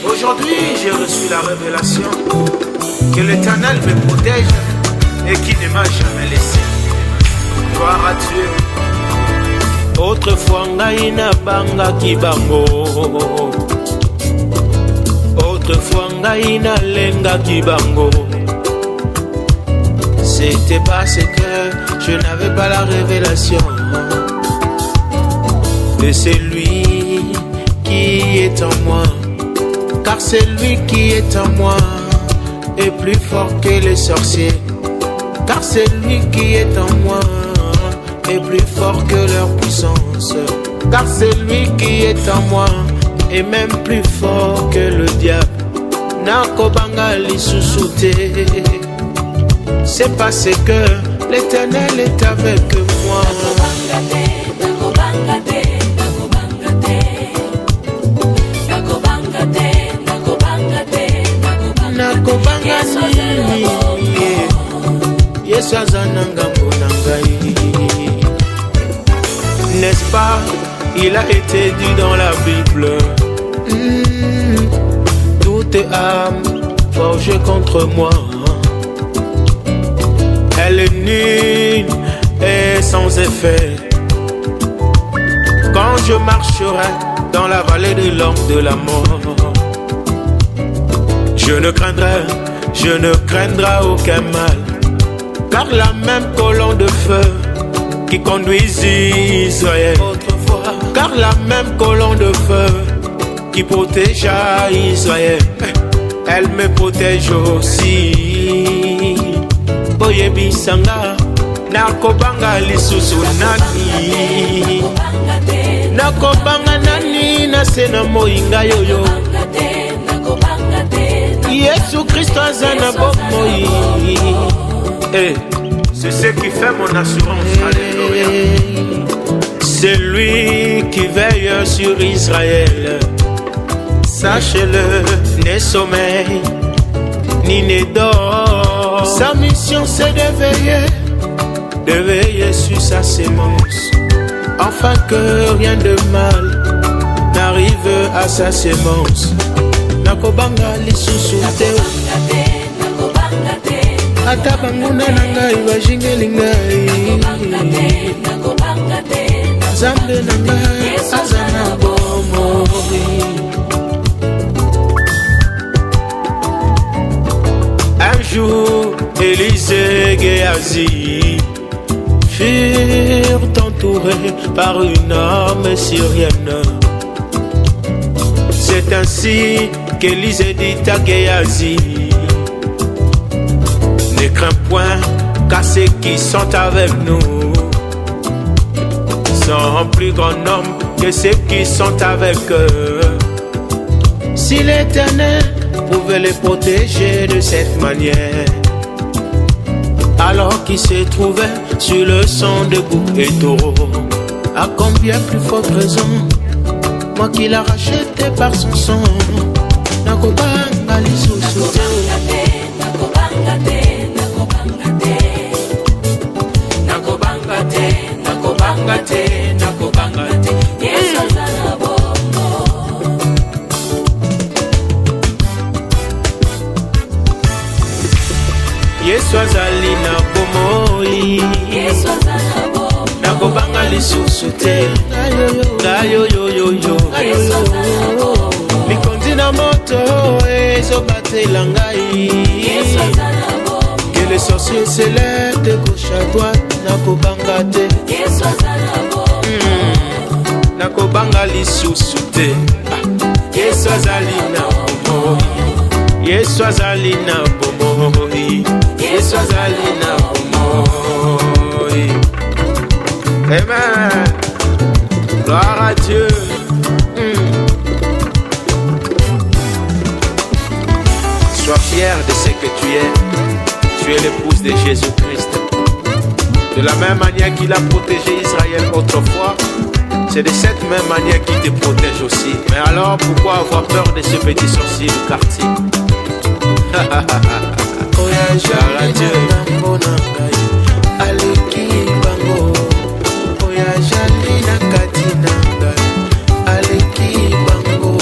Aujourd'hui, j'ai reçu la révélation que l'Éternel me protège et qui ne m'a jamais laissé. Gloire à Dieu. Autrefois ngai na banga kibango, autrefois ngai na lenga kibango. C'était parce que je n'avais pas la révélation de celui qui est en moi. Car celui qui est en moi est plus fort que les sorciers. Car celui qui est en moi est plus fort que leur puissance. Car celui qui est en moi est même plus fort que le diable. Nakobanga lisusuté. C'est parce que l'Éternel est avec moi. Nakobanga nini Yesu aza na ngambo na ngai. N'est-ce pas, il a été dit dans la Bible, toute âme forgée contre moi, elle est nulle et sans effet. Quand je marcherai dans la vallée de l'ombre de la mort, je ne craindrai aucun mal. Car la même colonne de feu qui conduisit Israël autrefois, car la même colonne de feu qui protégea Israël, elle me protège aussi. Boyebi sanga nakobanga lisusu nani, nakobanga nani na sena moinga yoyo. Yesu Christ aza na bomoi. C'est ce qui fait mon assurance. Alléluia. C'est lui qui veille sur Israël. Sachez-le, ne sommeil ni ne dort. Sa mission c'est de veiller sur sa sémence, afin que rien de mal n'arrive à sa sémence. Nakobanga lisusu te, ata banguna na ngai bajingeli ngai. Nzambe na ngai aza na bomoi. Un jour, Élisée et Géasi furent entourés par une armée syrienne. C'est ainsi qu'Élisée dit à Géasi, ne crains point, car ceux qui sont avec nous sont plus grands nombre que ceux qui sont avec eux. Si l'Éternel pouvait les protéger de cette manière, alors qu'ils se trouvaient sur le sang de bouc et taureau, à combien plus forte raison, moi qui l'a racheté par son sang. Nakobanga lisusu te, nakobanga te, nakobanga te, nakobanga te, nakobanga te. Yesu aza na bomoi. Yesu azali na bomoi. Yesu aza na bomoi. Nakobanga lisusu te, ngayoyoyoyo. Yesu aza na bomoi. Mikondi na moto ezobatela ngai. Yesu aza na bomoi. Que les sorciers s'élèvent de gauche à droite. Nakobanga te, Yesu aza na bomoi. Nakobanga lisusu te, Yesu azali na bomoi. Yesu azali na bomoi. Yesu azali na bomoi. Amen. Gloire à Dieu. Sois fier de ce que tu es. Tu es l'épouse de Jésus-Christ. De la même manière qu'il a protégé Israël autrefois, c'est de cette même manière qu'il te protège aussi. Mais alors pourquoi avoir peur de ce petit sorcier du quartier? Oya Dieu. Aleki bango. Oya jali na kati na ngai. Aleki bango.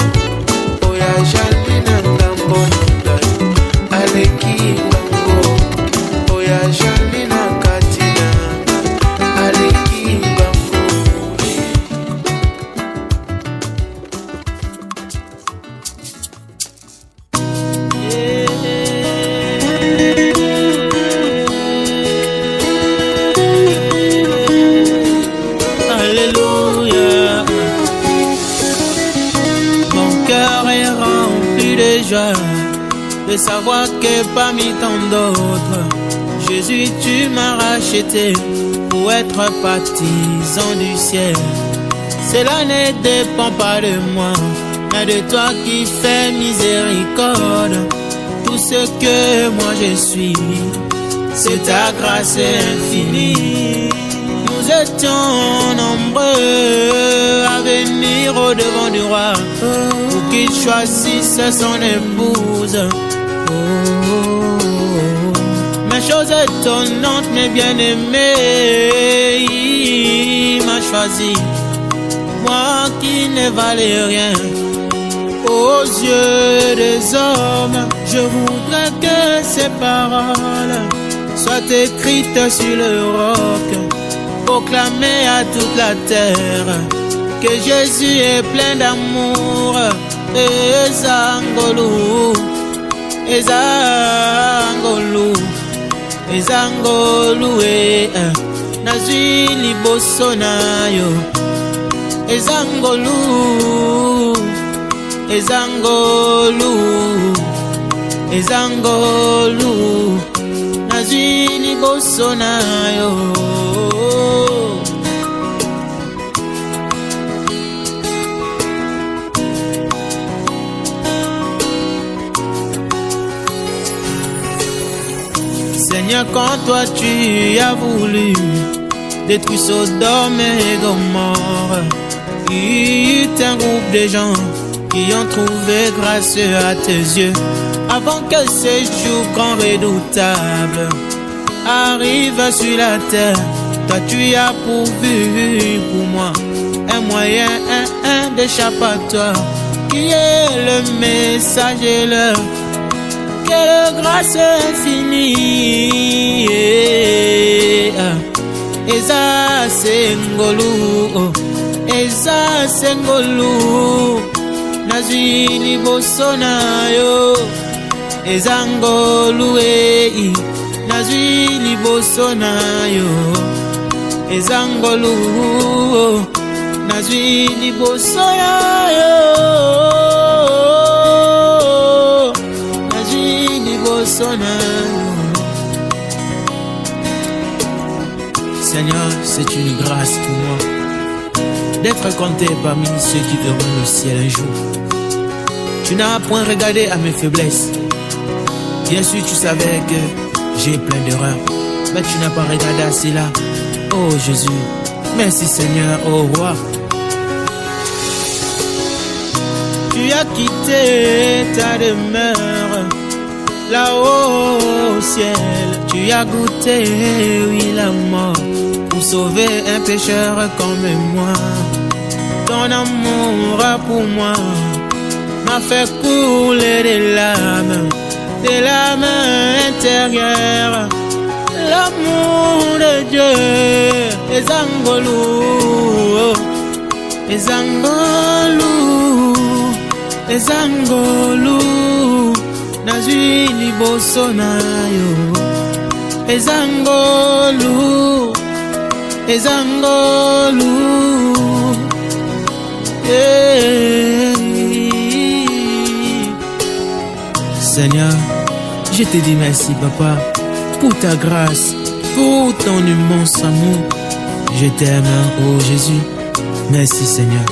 cœur est rempli de joie de savoir que parmi tant d'autres, Jésus, tu m'as racheté pour être partisan du ciel. Cela ne dépend pas de moi, mais de toi qui fais miséricorde. Tout ce que moi je suis, c'est ta grâce infinie. Nous étions nombreux à venir au devant du roi pour qu'il choisisse son épouse. Mais chose étonnante, mes bien-aimés, il m'a choisi, moi qui ne valais rien aux yeux des hommes. Je voudrais que ces paroles soient écrites sur le roc, proclamées à toute la terre que Jésus est plein d'amour. Ezangolu, Ezangolu, Ezangolu, nazwi liboso na yo. Ezangolu, Ezangolu, Ezangolu, nazwi liboso na yo. Seigneur, quand toi tu as voulu détruire Sodome et Gomorrhe, il y eut un groupe de gens qui ont trouvé grâce à tes yeux. Avant que ce jour grand redoutable arrive sur la terre, toi tu as pourvu pour moi un moyen, d'échappatoire, qui est le message et l'heure. Quelle grâce infinie. Eza sengolu, Eza sengolu, nazwi liboso na yo. Ezangolu, nazwi liboso na yo. Ezangolu, nazwi liboso na yo. Seigneur, c'est une grâce pour moi d'être compté parmi ceux qui verront le ciel un jour. Tu n'as point regardé à mes faiblesses. Bien sûr, tu savais que j'ai plein d'erreurs, mais tu n'as pas regardé à cela. Oh Jésus, merci Seigneur, oh roi. Tu as quitté ta demeure là-haut au ciel, tu as goûté, oui, la mort, pour sauver un pécheur comme moi. Ton amour pour moi m'a fait couler des larmes intérieures. L'amour de Dieu, Ezangolu, Ezangolu, Ezangolu, nazwi liboso na yo. Ezangolu, Ezangolu, Seigneur, je te dis merci papa pour ta grâce, pour ton immense amour. Je t'aime, oh Jésus, merci Seigneur.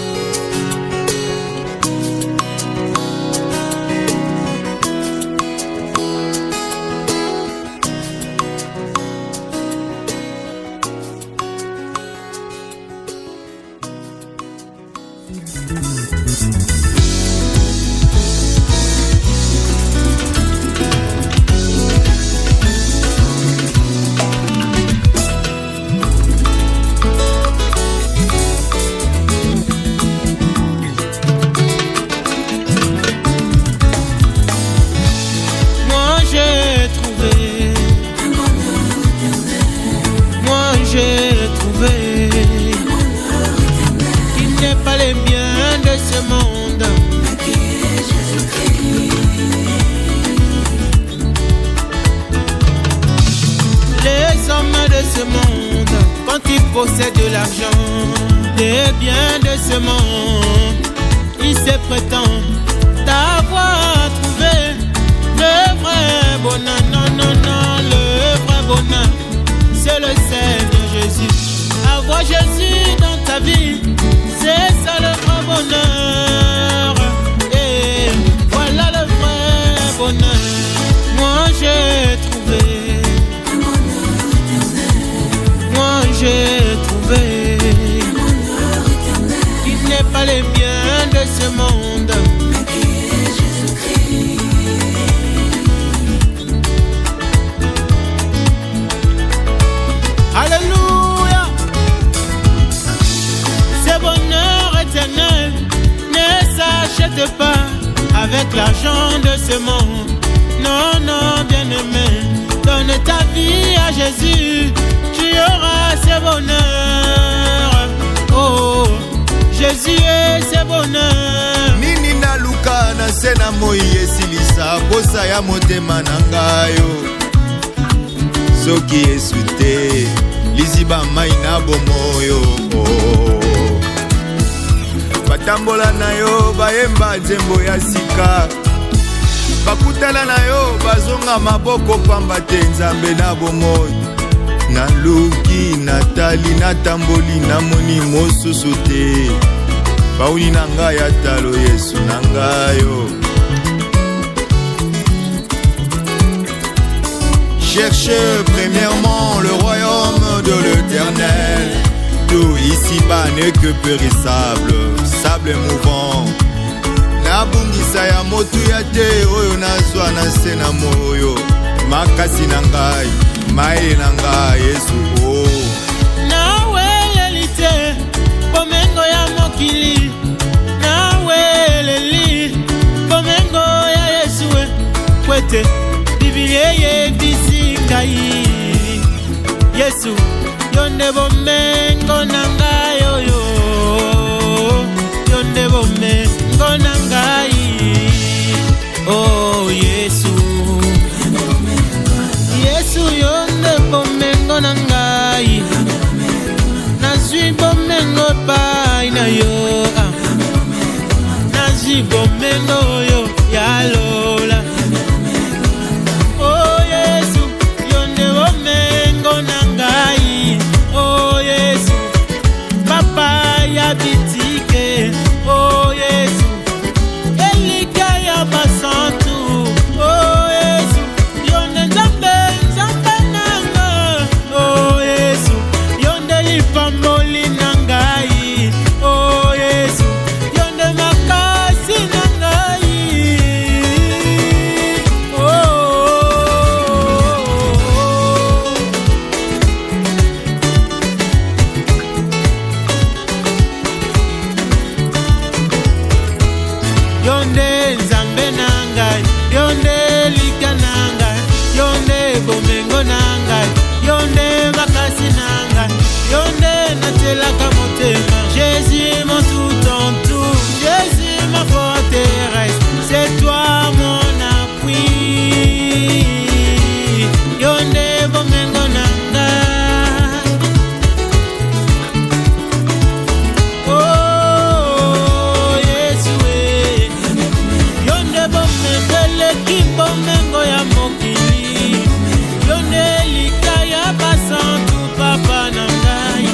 Possède de l'argent, les biens de ce monde, il se prétend vie, c'est ça le vrai bonheur. Et voilà le vrai bonheur. Moi j'ai trouvé, moi j'ai trouvé, il n'est pas les biens de ce monde, mais qui est Jésus-Christ. Alléluia. Ce bonheur éternel ne s'achète pas avec l'argent de ce monde. Non, non, bien-aimé, donne ta vie à Jésus, tu auras ce bonheur. Oh, Jésus est ce bonheur. Nini na luka na sena moi esilisa posa ya motema na ngayo. Soki esute liziba mai na bomoyo. Batambola na yo bayemba nzembo ya sika. Bakutala na yo bazonga maboko pamba te nzambe na bomoi. Naluki natali natamboli namoni mosusu te. Bauni na ngai atalo Yesu na ngayo. Cherchez premièrement le royaume de l'Éternel. Tout ici-bas n'est que périssable, sable mouvant. Nabungisa ya motu ya te oyo nazwa na se na moyo. Makasi na ngai, mai na ngai Yesu oh. Nawe elite, bomengo ya mokili. Nawe eleli, bomengo ya Yesu kwete. Biblia ye bisi ngai. Yesu, yonde bomengo na ngai yo. Yonde bomengo na ngai. Oh Yesu, Yesu yonde bomengo na ngai. Nazwi bomengo pai na yo. Nazwi bomengo yo ya lola. Oh Yesu, yonde bomengo na ngai. Oh Yesu, papa ya bitike. Oh Yesu, elika ya basantu. Oh Yesu, yonde nzambe nzambe nanga. Oh Yesu, yonde lipamboli na ngai. Oh Yesu, yonde makasi na ngai. Yonde nzambe na ngai, yonde lika na ngai, yonde bomengo na ngai, yonde makasi na ngai, yonde natelaka motema. Jésus mon tout en tout, Jésus ma forteresse, c'est toi mon appui. Yonde bomengo na ngai. Oh Yesu yonde bomengo leki bomengo ya mokili. Yonde lika ya basantu papa na ngai.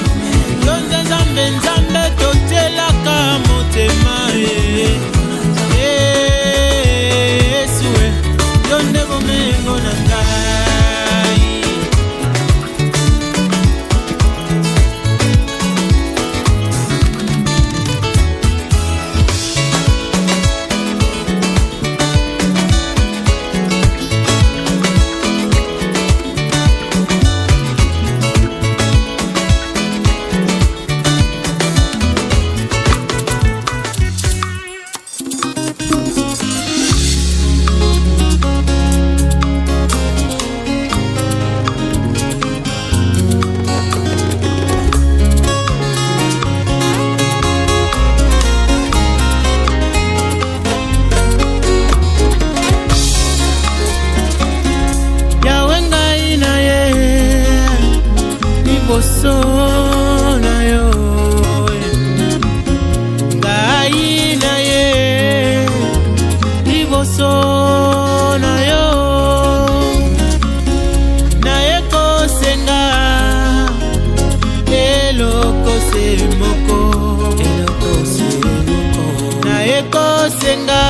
kosenga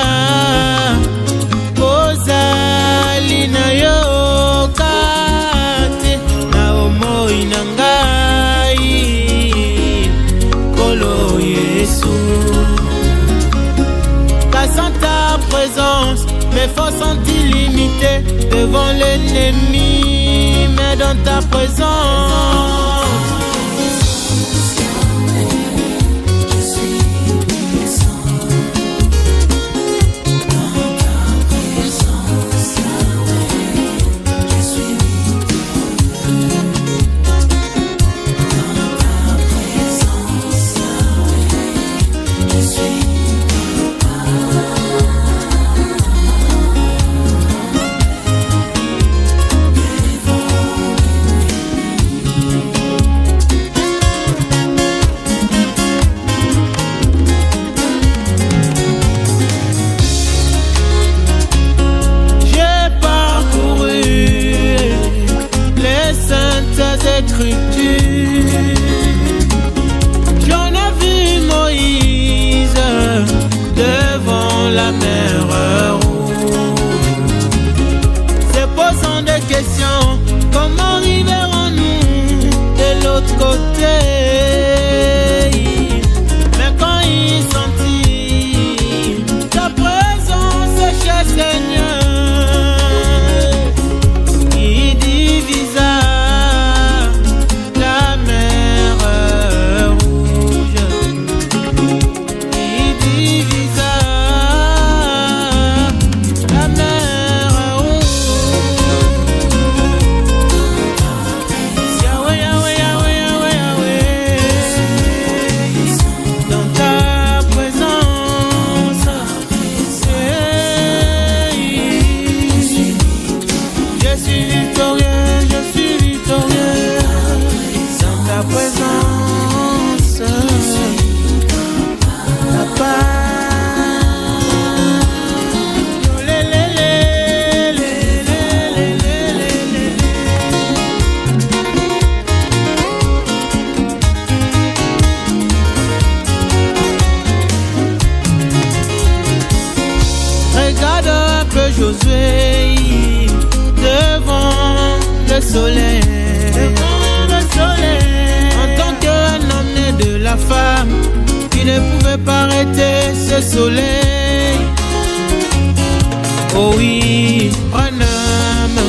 ozali na yo kate na omoi na ngai Kolo Yesu. Car sans ta présence mes forces sont illimitées devant l'ennemi, mais dans ta présence j'en ai vu Moïse devant la mer rouge, se posant des questions, comment arriverons-nous de l'autre côté? Mais quand il sentit ta présence, cher Seigneur, il divisa Josué devant le soleil, en tant qu'un homme né de la femme, qui ne pouvait pas arrêter ce soleil. Oh oui, un homme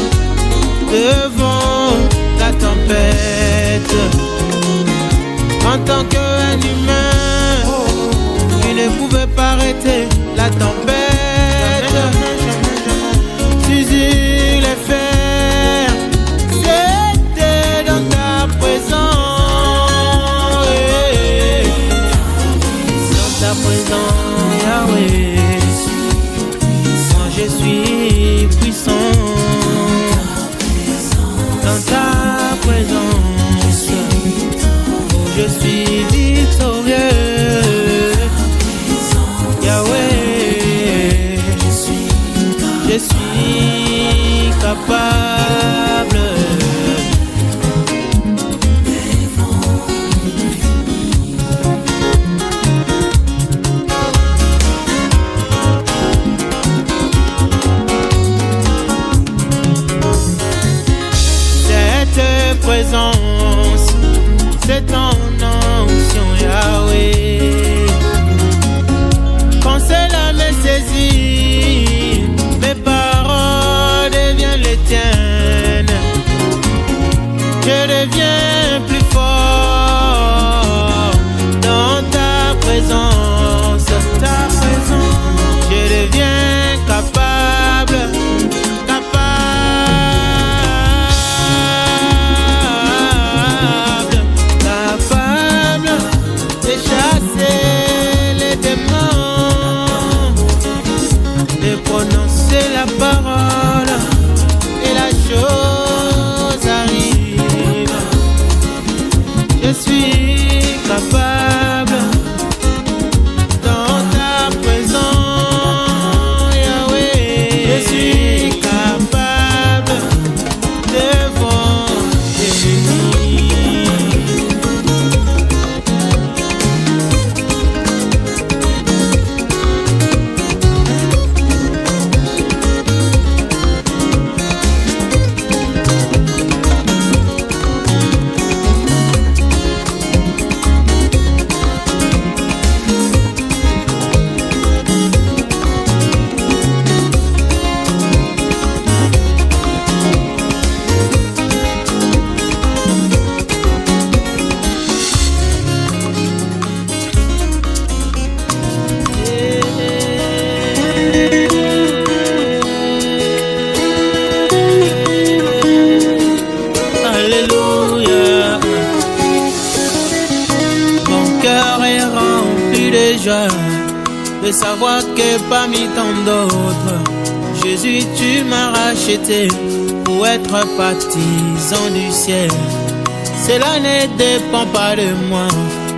devant la tempête, en tant qu'un humain, qui ne pouvait pas arrêter la tempête. Les fers, c'était dans ta présence, dans ta présence, Yahweh. Moi je suis puissant, dans ta présence, oh, je suis victorieux, Yahweh. Je suis capable. Cette présence, c'est ton onction, Yahweh. Quand cela me saisit, mes paroles deviennent les tiennes. Je deviens plus fort dans ta présence. Je deviens capable de chasser les démons, de prononcer la parole et la chose arrive. Je suis capable dans ta présence, Yahweh. Je suis capable devant tes ennemis. de savoir que parmi tant d'autres, Jésus, tu m'as racheté pour être partisan du ciel. Cela ne dépend pas de moi,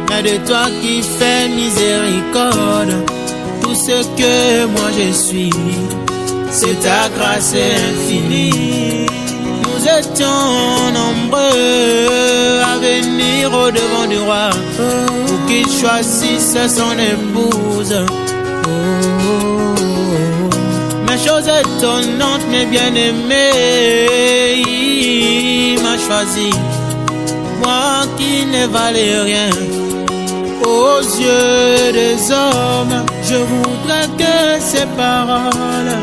mais de toi qui fais miséricorde. Tout ce que moi je suis, c'est ta grâce infinie. Nous étions nombreux à venir au devant du roi pour qu'il choisisse son épouse. Mais chose étonnante, mais bien aimé, il m'a choisi, moi qui ne valais rien aux yeux des hommes. Je voudrais que ces paroles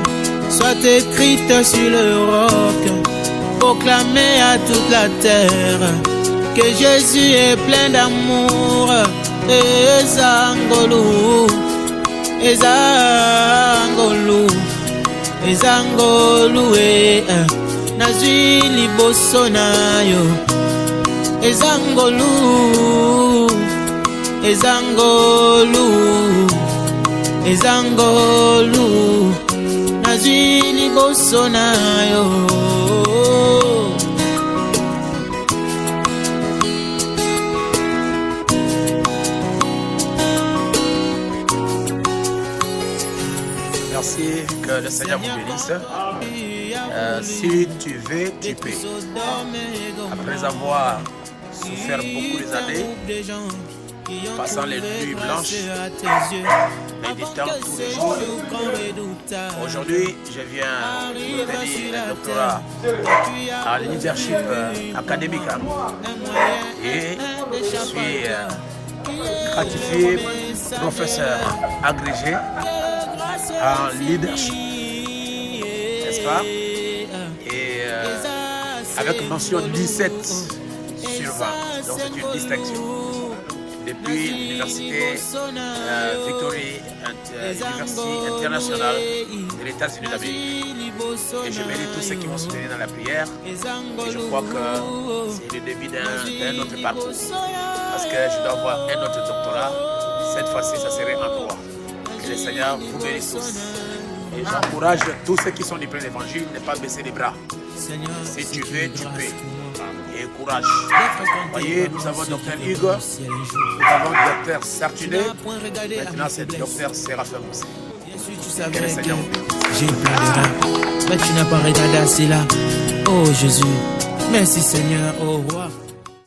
soient écrites sur le roc, proclamées à toute la terre que Jésus est plein d'amour. Ezangolu, Ezangolu, Ezangolu, nazwi liboso na yo. Ezangolu, Ezangolu, Ezangolu, nazwi liboso na yo. Merci, que le Seigneur vous bénisse. Si tu veux, tu peux. Après avoir souffert beaucoup des années, passant les nuits blanches, méditant tous les jours, aujourd'hui je viens obtenir un doctorat à l'Université académique et je suis gratifié professeur agrégé en leadership, n'est-ce pas? Et avec mention 17 sur 20, donc c'est une distinction. Depuis l'université Victory University International de l'États-Unis d'Amérique. Et je bénis tous ceux qui m'ont soutenu dans la prière. Et je crois que c'est le début d'un autre parcours. Parce que je dois avoir un autre doctorat. Cette fois-ci, ça serait en droit. Que le Seigneur vous bénisse tous. Et j'encourage tous ceux qui sont du plein évangile de ne pas baisser les bras. Si tu veux, tu peux. Et courage. Voyez, nous avons Dr Hugues, nous avons Dr Sartuné, maintenant c'est Dr Séraphin Moussé. Que le Seigneur vous bénisse. J'ai plein de reins, mais tu n'as pas regardé à cela. Oh Jésus, merci Seigneur, au roi.